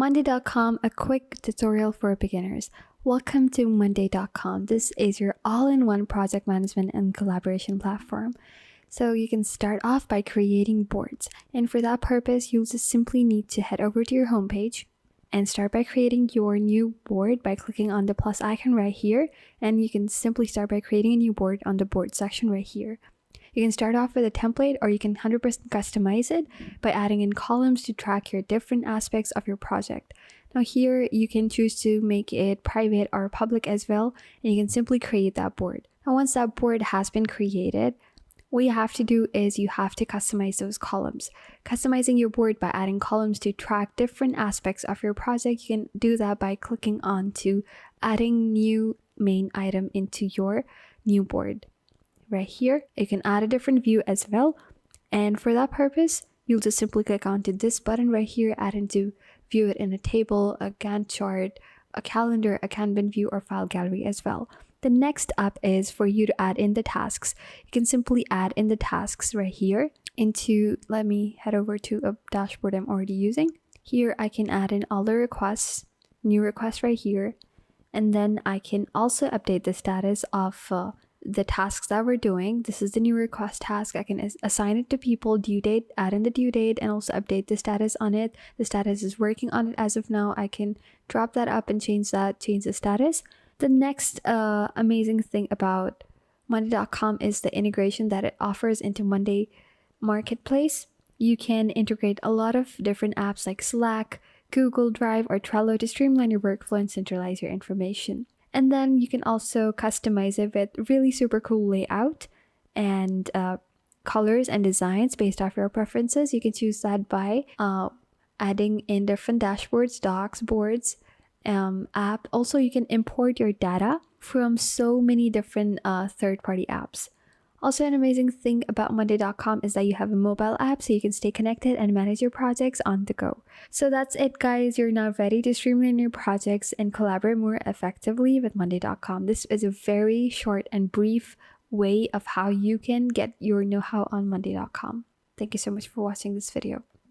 Monday.com, a quick tutorial for beginners. Welcome to Monday.com. This is your all-in-one project management and collaboration platform. So you can start off by creating boards. And for that purpose, you'll just simply need to head over to your homepage and start by creating your new board by clicking on the plus icon right here. And you can simply start by creating a new board on the board section right here. You can start off with a template, or you can 100% customize it by adding in columns to track your different aspects of your project. Now here, you can choose to make it private or public as well, and you can simply create that board. Now once that board has been created, what you have to do is you have to customize those columns. Customizing your board by adding columns to track different aspects of your project, you can do that by clicking on to adding new main item into your new board. Right here, you can add a different view as well, and for that purpose you'll just simply click onto this button right here, add into view it in a table, a Gantt chart, a calendar, a Kanban view, or file gallery as well. The next up is for you to add in the tasks. You can simply add in the tasks right here into, let me head over to a dashboard I'm already using. Here I can add in all the requests, new requests right here, and then I can also update the status of the tasks that we're doing. This is the new request task. I can assign it to people, due date, add in the due date, and also update the status on it. The status is working on it as of now. I can drop that up and change the status. The next amazing thing about Monday.com is the integration that it offers into Monday Marketplace. You can integrate a lot of different apps like Slack, Google Drive, or Trello to streamline your workflow and centralize your information. And then you can also customize it with really super cool layout and colors and designs based off your preferences. You can choose that by adding in different dashboards, docs, boards, app. Also, you can import your data from so many different third-party apps. Also, an amazing thing about Monday.com is that you have a mobile app, so you can stay connected and manage your projects on the go. So that's it, guys. You're now ready to streamline your projects and collaborate more effectively with Monday.com. This is a very short and brief way of how you can get your know-how on Monday.com. Thank you so much for watching this video.